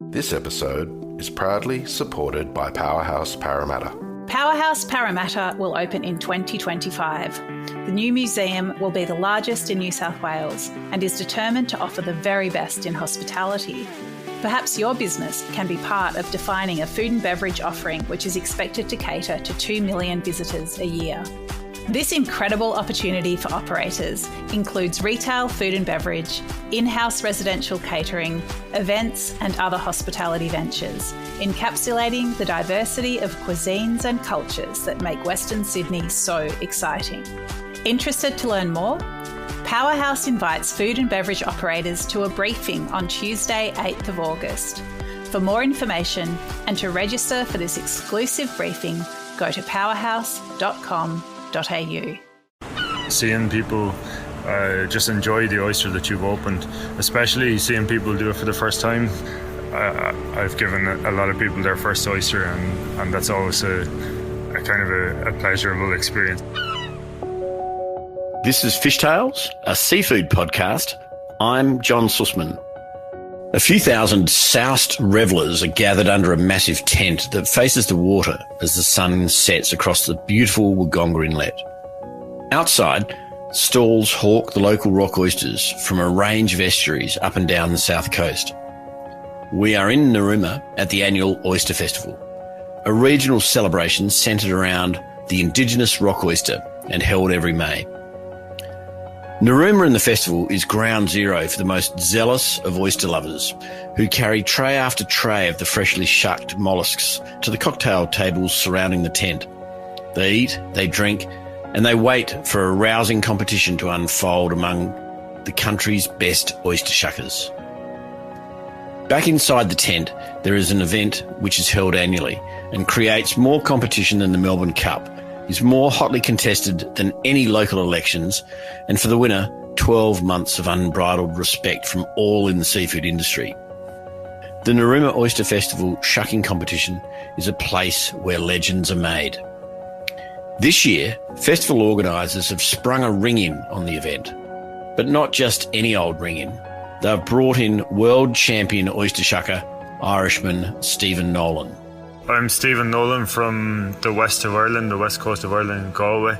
This episode is proudly supported by Powerhouse Parramatta. Powerhouse Parramatta will open in 2025. The new museum will be the largest in New South Wales and is determined to offer the very best in hospitality. Perhaps your business can be part of defining a food and beverage offering which is expected to cater to 2 million visitors a year. This incredible opportunity for operators includes retail food and beverage, in-house residential catering, events and other hospitality ventures, encapsulating the diversity of cuisines and cultures that make Western Sydney so exciting. Interested to learn more? Powerhouse invites food and beverage operators to a briefing on Tuesday, 8th of August. For more information and to register for this exclusive briefing, go to powerhouse.com.au. Seeing people just enjoy the oyster that you've opened, especially seeing people do it for the first time. I've given a lot of people their first oyster, and that's always a kind of a pleasurable experience. This is Fish Tales, a seafood podcast. I'm John Susman. A few thousand soused revellers are gathered under a massive tent that faces the water as the sun sets across the beautiful Wodonga Inlet. Outside, stalls hawk the local rock oysters from a range of estuaries up and down the south coast. We are in Narooma at the annual Oyster Festival, a regional celebration centred around the indigenous rock oyster and held every May. Narooma and the festival is ground zero for the most zealous of oyster lovers who carry tray after tray of the freshly shucked molluscs to the cocktail tables surrounding the tent. They eat, they drink, and they wait for a rousing competition to unfold among the country's best oyster shuckers. Back inside the tent, there is an event which is held annually and creates more competition than the Melbourne Cup, is more hotly contested than any local elections, and for the winner, 12 months of unbridled respect from all in the seafood industry. The Narooma Oyster Festival Shucking Competition is a place where legends are made. This year, festival organisers have sprung a ring-in on the event, but not just any old ring-in. They've brought in World Champion Oyster Shucker, Irishman Stephan Nolan. I'm Stephan Nolan from the west of Ireland, the west coast of Ireland, Galway.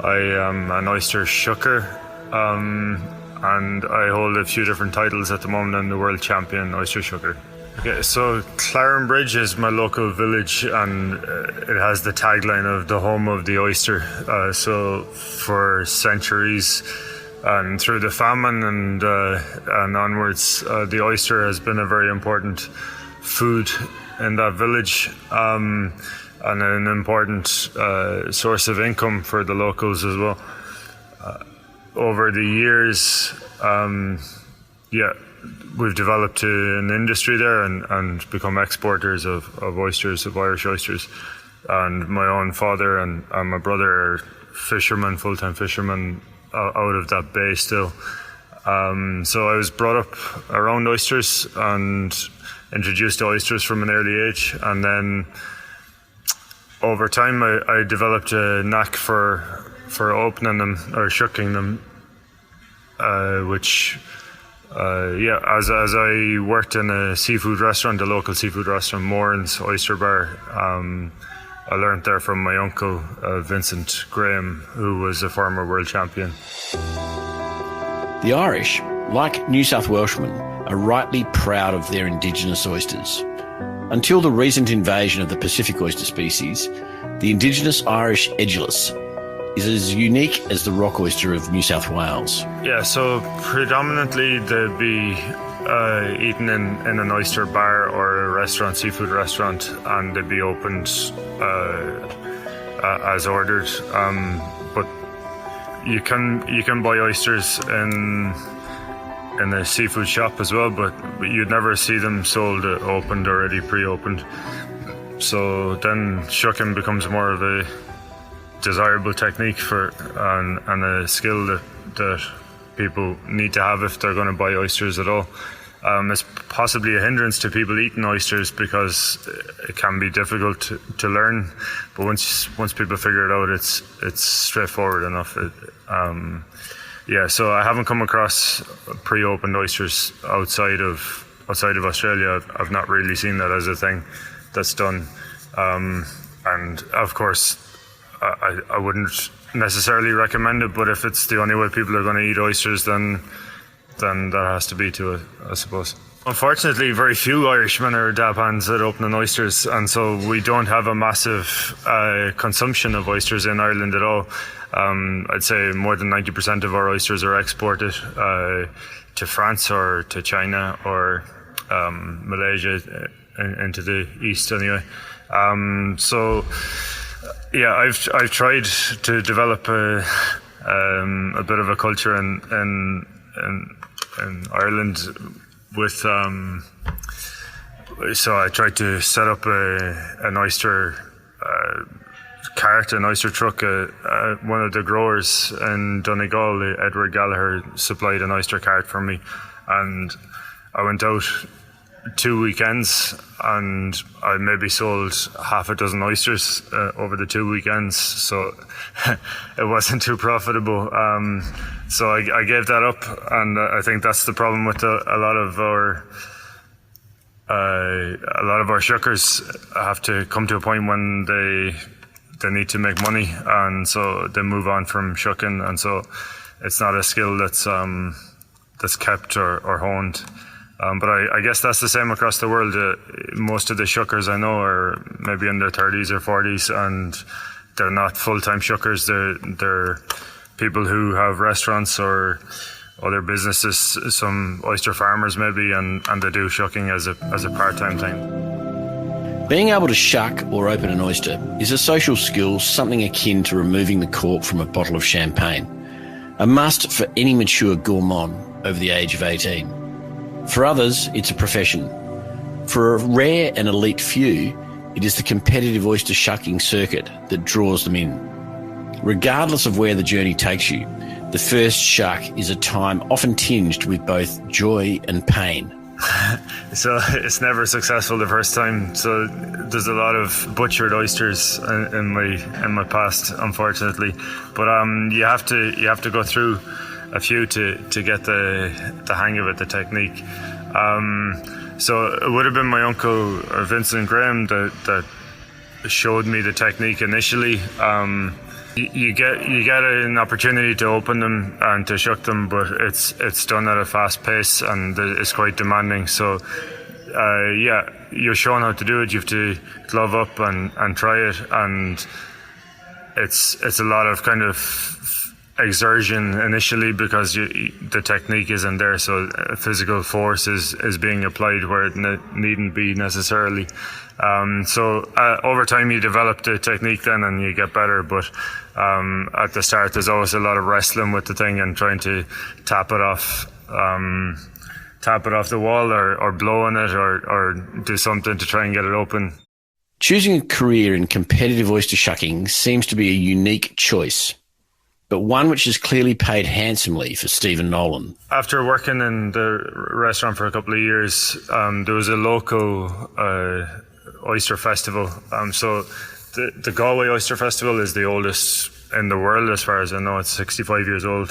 I am an oyster shucker, and I hold a few different titles at the moment. I'm the World Champion Oyster Shucker. Okay, so Clarenbridge is my local village, and it has the tagline of the home of the oyster. So for centuries and through the famine and onwards, the oyster has been a very important food in that village, and an important source of income for the locals as well. Over the years, we've developed an industry there and become exporters of oysters, of Irish oysters. And my own father and my brother are fishermen, full-time fishermen out of that bay still. So I was brought up around oysters and introduced to oysters from an early age, and then over time I developed a knack for opening them or shucking them, which as I worked in a seafood restaurant, a local seafood restaurant, Moran's Oyster Bar, I learned there from my uncle Vincent Graham, who was a former world champion. The Irish, like New South Welshmen, are rightly proud of their indigenous oysters. Until the recent invasion of the Pacific oyster species, the indigenous Irish edulus is as unique as the rock oyster of New South Wales. Yeah, so predominantly they'd be eaten in an oyster bar or a restaurant, seafood restaurant, and they'd be opened as ordered. But you can buy oysters in a seafood shop as well, but you'd never see them sold opened, already pre-opened. So then shucking becomes more of a desirable technique and a skill that people need to have if they're going to buy oysters at all. It's possibly a hindrance to people eating oysters because it can be difficult to learn, but once people figure it out, it's straightforward enough. So I haven't come across pre-opened oysters outside of outside of Australia, I've not really seen that as a thing that's done. And of course, I wouldn't necessarily recommend it, but if it's the only way people are going to eat oysters, then that has to be to it, I suppose. Unfortunately, very few Irishmen are dab hands at opening oysters, and so we don't have a massive consumption of oysters in Ireland at all. I'd say more than 90% of our oysters are exported to France or to China or Malaysia, into the east anyway. So yeah, I've tried to develop a bit of a culture in Ireland with so I tried to set up an oyster cart, an oyster truck. One of the growers in Donegal, Edward Gallagher, supplied an oyster cart for me, and I went out 2 weekends and I maybe sold half a dozen oysters over the 2 weekends, so it wasn't too profitable. So I gave that up, and I think that's the problem with a lot of our shuckers have to come to a point when they need to make money, and so they move on from shucking, and so it's not a skill that's kept or honed. But I guess that's the same across the world. Most of the shuckers I know are maybe in their 30s or 40s, and they're not full-time shuckers. They're people who have restaurants or other businesses, some oyster farmers maybe, and they do shucking as a part-time thing. Being able to shuck or open an oyster is a social skill, something akin to removing the cork from a bottle of champagne. A must for any mature gourmand over the age of 18. For others, it's a profession. For a rare and elite few, it is the competitive oyster shucking circuit that draws them in. Regardless of where the journey takes you, the first shuck is a time often tinged with both joy and pain. So it's never successful the first time. So there's a lot of butchered oysters in my past, unfortunately. But you have to go through a few to get the hang of it, the technique. So it would have been my uncle Vincent Graham that showed me the technique initially. You get an opportunity to open them and to shuck them, but it's done at a fast pace and it's quite demanding. So yeah, you're shown how to do it. You have to glove up and try it, and it's a lot of kind of exertion initially because the technique isn't there, so physical force is being applied where it needn't be necessarily. So over time you develop the technique then and you get better, but at the start there's always a lot of wrestling with the thing and trying to tap it off the wall or blow on it or do something to try and get it open. Choosing a career in competitive oyster shucking seems to be a unique choice, but one which has clearly paid handsomely for Stephan Nolan. After working in the restaurant for a couple of years, there was a local oyster festival. So the Galway Oyster Festival is the oldest in the world as far as I know. It's 65 years old.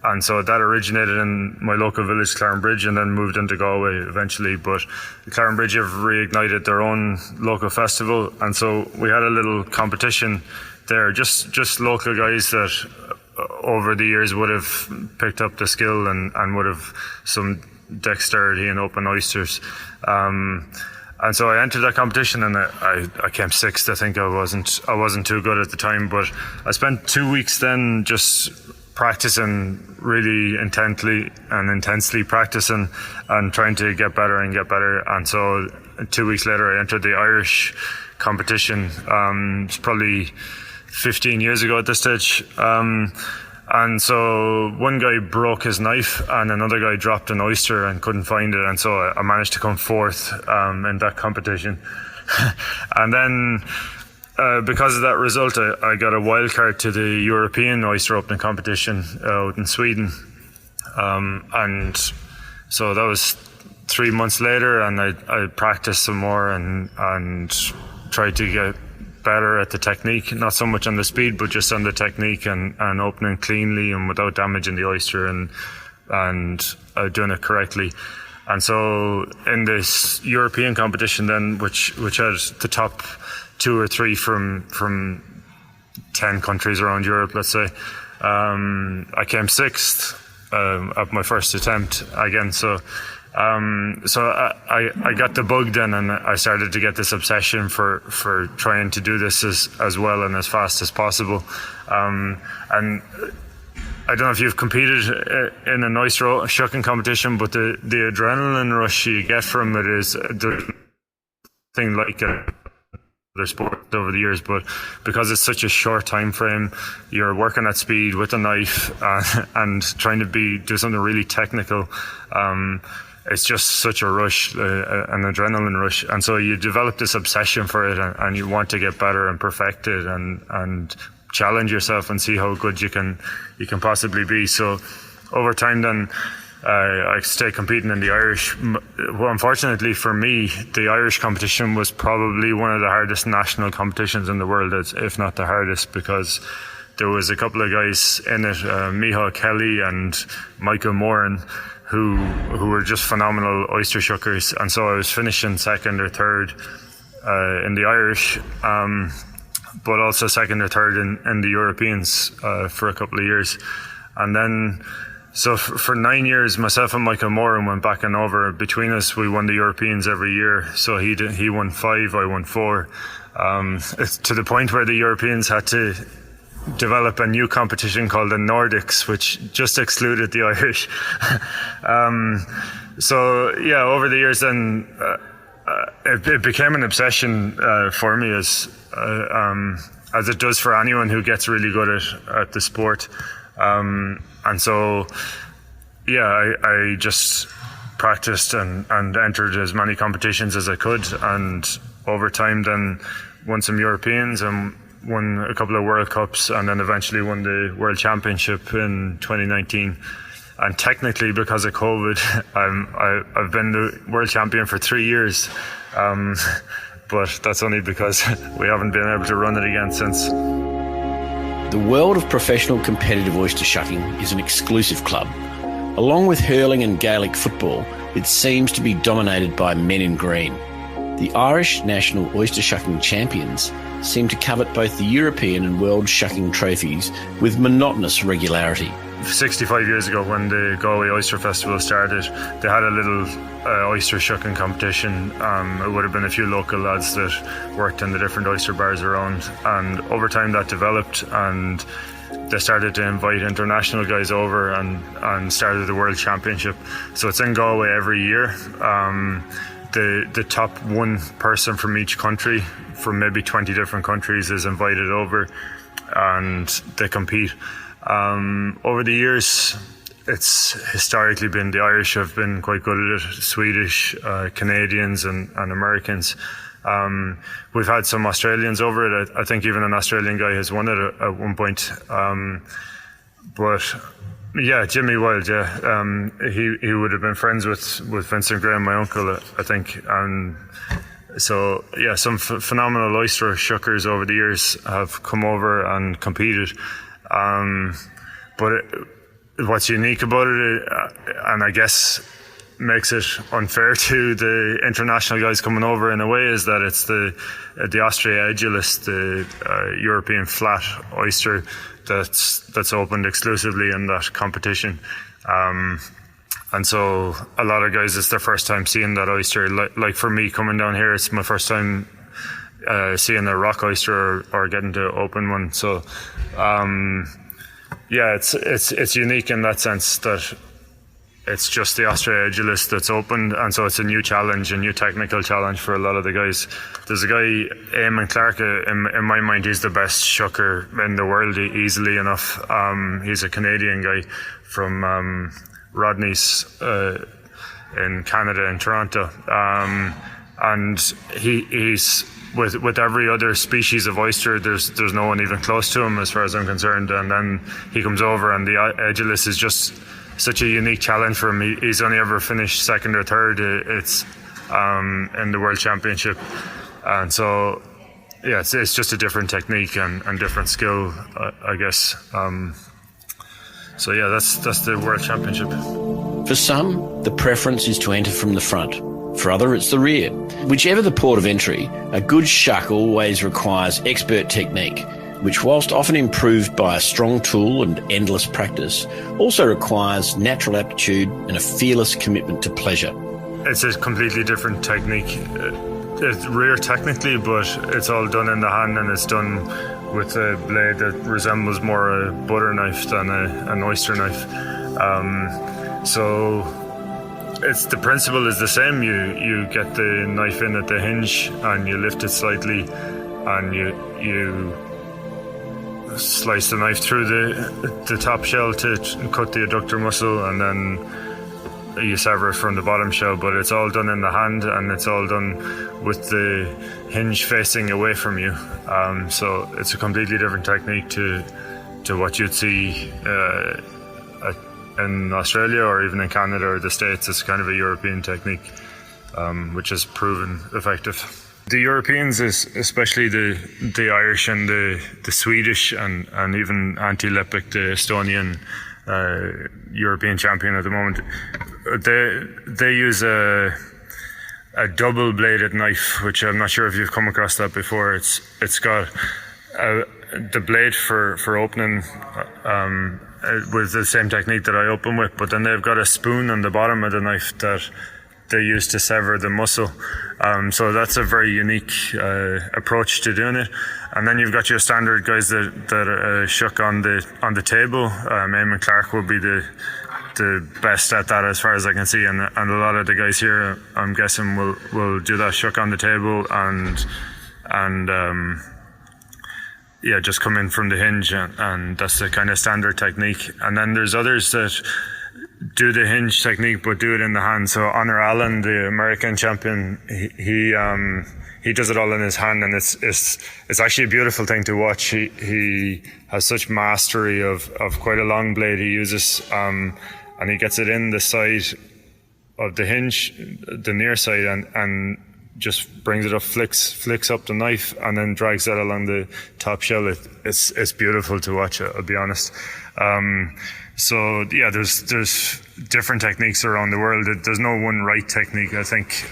And so that originated in my local village, Clarenbridge, and then moved into Galway eventually. But Clarenbridge have reignited their own local festival. And so we had a little competition there, just local guys that over the years would have picked up the skill and would have some dexterity in open oysters. And so I entered that competition and I came sixth. I think I wasn't too good at the time, but I spent 2 weeks then just practicing really intensely practicing and trying to get better. And so 2 weeks later I entered the Irish competition. It's probably 15 years ago at this stage. And so one guy broke his knife and another guy dropped an oyster and couldn't find it. And so I managed to come fourth in that competition. And then because of that result, I got a wild card to the European oyster opening competition out in Sweden. And so that was 3 months later, and I practiced some more and tried to get better at the technique, not so much on the speed, but just on the technique and opening cleanly and without damaging the oyster and doing it correctly. And so in this European competition then, which had the top 2 or 3 from 10 countries around Europe, let's say, I came 6th at my first attempt again. So I got the bug then, and I started to get this obsession for trying to do this as well and as fast as possible. And I don't know if you've competed in an oyster shucking competition, but the adrenaline rush you get from it is the thing like other sports over the years. But because it's such a short time frame, you're working at speed with a knife and trying to do something really technical. It's just such a rush, an adrenaline rush, and so you develop this obsession for it, and you want to get better and perfect it, and challenge yourself and see how good you can possibly be. So over time then I stayed competing in the Irish. Well, unfortunately for me, the Irish competition was probably one of the hardest national competitions in the world, if not the hardest, because there was a couple of guys in it, Micheál Kelly and Michael Moran, who were just phenomenal oyster shuckers, and so I was finishing 2nd or 3rd in the Irish, but also 2nd or 3rd in the Europeans for a couple of years. And then, so for 9 years, myself and Michael Moran went back and over. Between us, we won the Europeans every year. So he won 5, I won 4. It's to the point where the Europeans had to develop a new competition called the Nordics, which just excluded the Irish. So yeah, over the years then, it became an obsession for me, as it does for anyone who gets really good at the sport. And so, yeah, I just practiced and entered as many competitions as I could, and over time then won some Europeans and won a couple of World Cups, and then eventually won the World Championship in 2019. And technically, because of COVID, I've been the World Champion for 3 years, but that's only because we haven't been able to run it again since. The world of professional competitive oyster shucking is an exclusive club. Along with hurling and Gaelic football, it seems to be dominated by men in green. The Irish National Oyster Shucking Champions seem to covet both the European and World Shucking trophies with monotonous regularity. 65 years ago, when the Galway Oyster Festival started, they had a little oyster shucking competition. It would have been a few local lads that worked in the different oyster bars around, and over time that developed, and they started to invite international guys over and started the World Championship. So it's in Galway every year. The top one person from each country, from maybe 20 different countries, is invited over, and they compete. Over the years, it's historically been the Irish have been quite good at it, Swedish, Canadians and Americans. We've had some Australians over it. I think even an Australian guy has won it at one point. But yeah, Jimmy Wilde, yeah. He would have been friends with Vincent Graham, my uncle, I think. And so, yeah, some phenomenal oyster shuckers over the years have come over and competed. But what's unique about it, and I guess makes it unfair to the international guys coming over in a way, is that it's the Austria Agilis, the European flat oyster, that's opened exclusively in that competition. And so a lot of guys, it's their first time seeing that oyster. Like for me, coming down here, it's my first time seeing a rock oyster or getting to open one. So yeah, it's unique in that sense that it's just the Austria Agilis that's opened, and so it's a new challenge, a new technical challenge for a lot of the guys. There's a guy, Eamon Clark, in my mind, he's the best shucker in the world, easily enough. He's a Canadian guy from Rodney's in Canada, in Toronto. And he's with every other species of oyster, there's no one even close to him as far as I'm concerned. And then he comes over, and the Agilis is just such a unique challenge for him. He's only ever finished second or third. It's in the World Championship, and so yeah, it's just a different technique and different skill, I guess. So yeah, that's the World Championship. For some, the preference is to enter from the front. For others, it's the rear. Whichever the port of entry, a good shuck always requires expert technique, which, whilst often improved by a strong tool and endless practice, also requires natural aptitude and a fearless commitment to pleasure. It's a completely different technique. It's rear technically, but it's all done in the hand, and it's done with a blade that resembles more a butter knife than an oyster knife. So it's the principle is the same. You get the knife in at the hinge and you lift it slightly, and you slice the knife through the top shell to cut the adductor muscle, and then you sever it from the bottom shell. But it's all done in the hand, and it's all done with the hinge facing away from you. So it's a completely different technique to what you'd see in Australia or even in Canada or the States. It's kind of a European technique, which has proven effective. The Europeans, especially the Irish and the Swedish and even Antti Lepik, the Estonian European champion at the moment, they use a double-bladed knife, which I'm not sure if you've come across that before. It's got the blade for opening with the same technique that I open with, but then they've got a spoon on the bottom of the knife that they use to sever the muscle. So that's a very unique approach to doing it. And then you've got your standard guys that shuck on the table. Eamon Clark will be the best at that as far as I can see, and a lot of the guys here, I'm guessing, will do that shuck on the table and just come in from the hinge, and that's the kind of standard technique. And then there's others that do the hinge technique but do it in the hand. So Honor Allen, the American champion, he does it all in his hand, and it's actually a beautiful thing to watch. He has such mastery of quite a long blade he uses, and he gets it in the side of the hinge, the near side, and just brings it up, flicks up the knife, and then drags that along the top shell. It's beautiful to watch, I'll be honest. So yeah, there's different techniques around the world. There's no one right technique. I think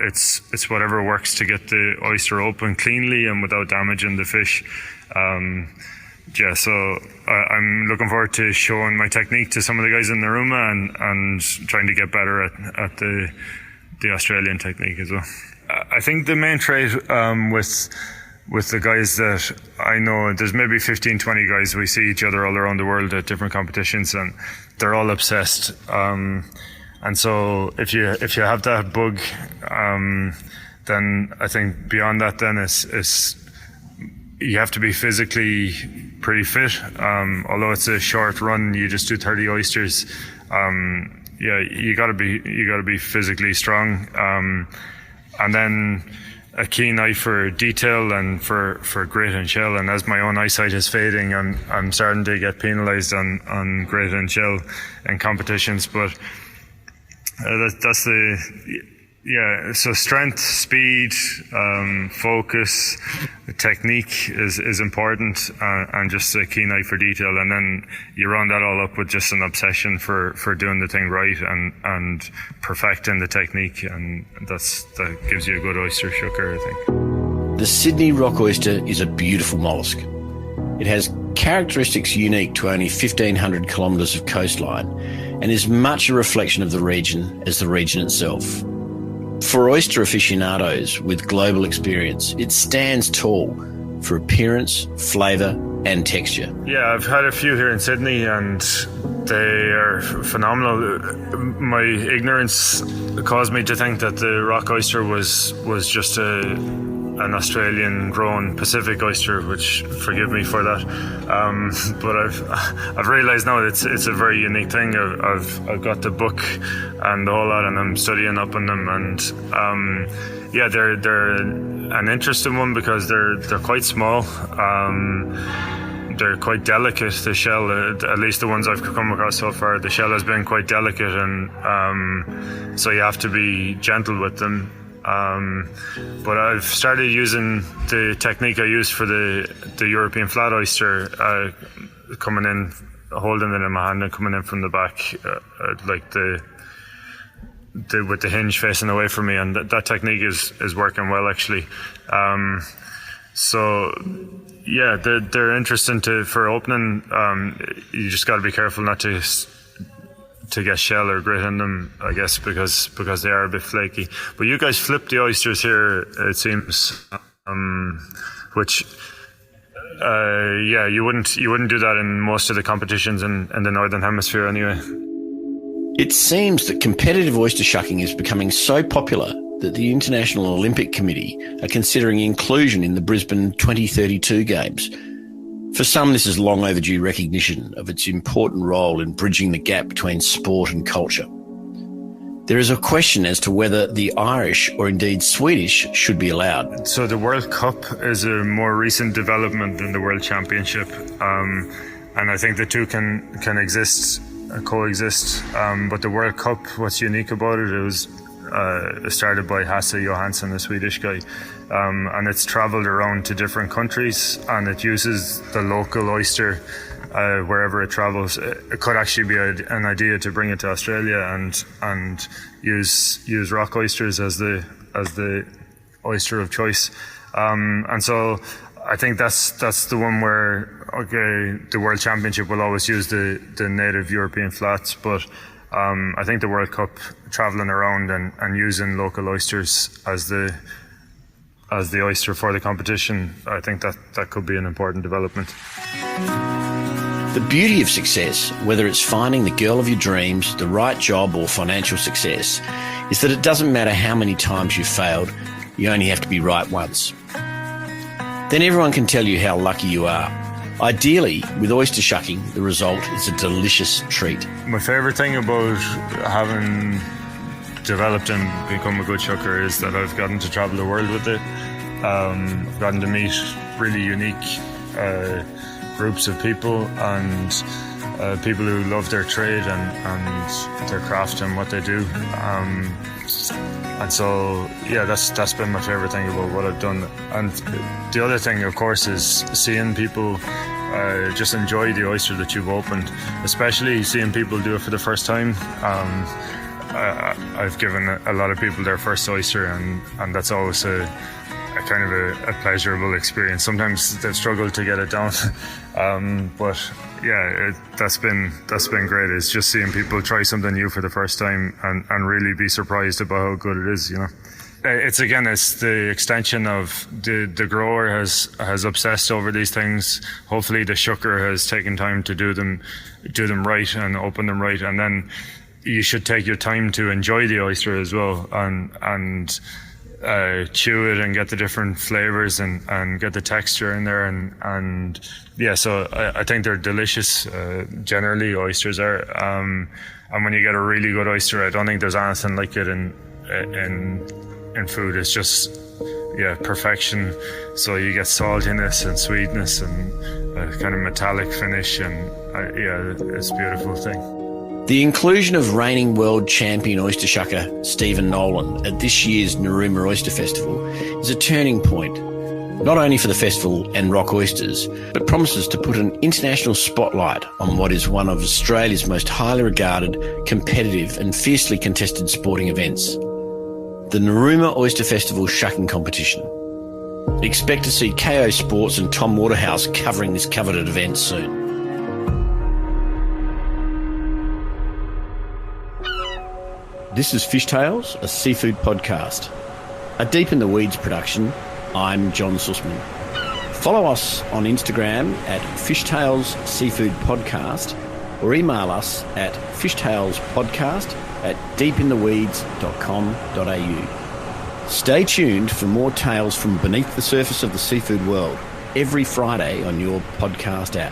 it's whatever works to get the oyster open cleanly and without damaging the fish. So I'm looking forward to showing my technique to some of the guys in Narooma and trying to get better at the Australian technique as well. I think the main trait with the guys that I know, there's maybe 15, 20 guys. We see each other all around the world at different competitions, and they're all obsessed. And so if you have that bug, then I think beyond that, then it's you have to be physically pretty fit. Although it's a short run, you just do 30 oysters. You gotta be physically strong. And then a keen eye for detail and for grit and shell. And as my own eyesight is fading, I'm starting to get penalised on grit and shell in competitions. But that's so strength, speed, focus, technique is important, and just a keen eye for detail. And then you round that all up with just an obsession for doing the thing right and perfecting the technique, and that gives you a good oyster shucker, I think. The Sydney rock oyster is a beautiful mollusk. It has characteristics unique to only 1,500 kilometres of coastline and is much a reflection of the region as the region itself. For oyster aficionados with global experience, it stands tall for appearance, flavour and texture. Yeah, I've had a few here in Sydney and they are phenomenal. My ignorance caused me to think that the rock oyster was just an Australian grown Pacific oyster, which forgive me for that. But I've realised now it's a very unique thing. I've got the book and the whole lot, and I'm studying up on them, and they're an interesting one because they're quite small. They're quite delicate, the shell, at least the ones I've come across so far. The shell has been quite delicate, and so you have to be gentle with them. But I've started using the technique I use for the European flat oyster, coming in holding it in my hand and coming in from the back, like with the hinge facing away from me, and that technique is working well actually. So yeah, they're interesting for opening. You just got to be careful not to get shell or grit in them, I guess, because they are a bit flaky. But you guys flip the oysters here, it seems, which you wouldn't do that in most of the competitions in the Northern Hemisphere anyway. It seems that competitive oyster shucking is becoming so popular that the International Olympic Committee are considering inclusion in the Brisbane 2032 Games. For some, this is long overdue recognition of its important role in bridging the gap between sport and culture. There is a question as to whether the Irish or indeed Swedish should be allowed. So the World Cup is a more recent development than the World Championship, and I think the two can coexist. But the World Cup, what's unique about it, was started by Hasse Johansson, a Swedish guy, and it's travelled around to different countries, and it uses the local oyster wherever it travels. It could actually be an idea to bring it to Australia and use rock oysters as the oyster of choice. And so I think that's the one where the World Championship will always use the native European flats, but I think the World Cup, travelling around and using local oysters as the oyster for the competition, I think that could be an important development. The beauty of success, whether it's finding the girl of your dreams, the right job or financial success, is that it doesn't matter how many times you've failed, you only have to be right once. Then everyone can tell you how lucky you are. Ideally, with oyster shucking, the result is a delicious treat. My favourite thing about having developed and become a good shucker is that I've gotten to travel the world with it. I've gotten to meet really unique groups of people and people who love their trade and their craft and what they do. And so, yeah, that's been my favourite thing about what I've done. And the other thing, of course, is seeing people just enjoy the oyster that you've opened, especially seeing people do it for the first time. I've given a lot of people their first oyster, and that's always a kind of a pleasurable experience. Sometimes they've struggled to get it down, but yeah, that's been great. It's just seeing people try something new for the first time and really be surprised about how good it is, you know. It's the extension of the grower has obsessed over these things. Hopefully the shucker has taken time to do them right and open them right, and then you should take your time to enjoy the oyster as well and chew it and get the different flavors and get the texture in there and yeah, so I think they're delicious. Generally, oysters are, and when you get a really good oyster, I don't think there's anything like it in food. It's just perfection. So you get saltiness and sweetness and a kind of metallic finish, and it's a beautiful thing. The inclusion of reigning world champion oyster shucker Stephan Nolan at this year's Narooma Oyster Festival is a turning point, not only for the festival and rock oysters, but promises to put an international spotlight on what is one of Australia's most highly regarded, competitive and fiercely contested sporting events, the Narooma Oyster Festival Shucking Competition. Expect to see KO Sports and Tom Waterhouse covering this coveted event soon. This is Fish Tales, a seafood podcast. A Deep in the Weeds production. I'm John Susman. Follow us on Instagram at Fishtales Seafood Podcast or email us at fishtalespodcast@deepintheweeds.com.au. Stay tuned for more tales from beneath the surface of the seafood world every Friday on your podcast app.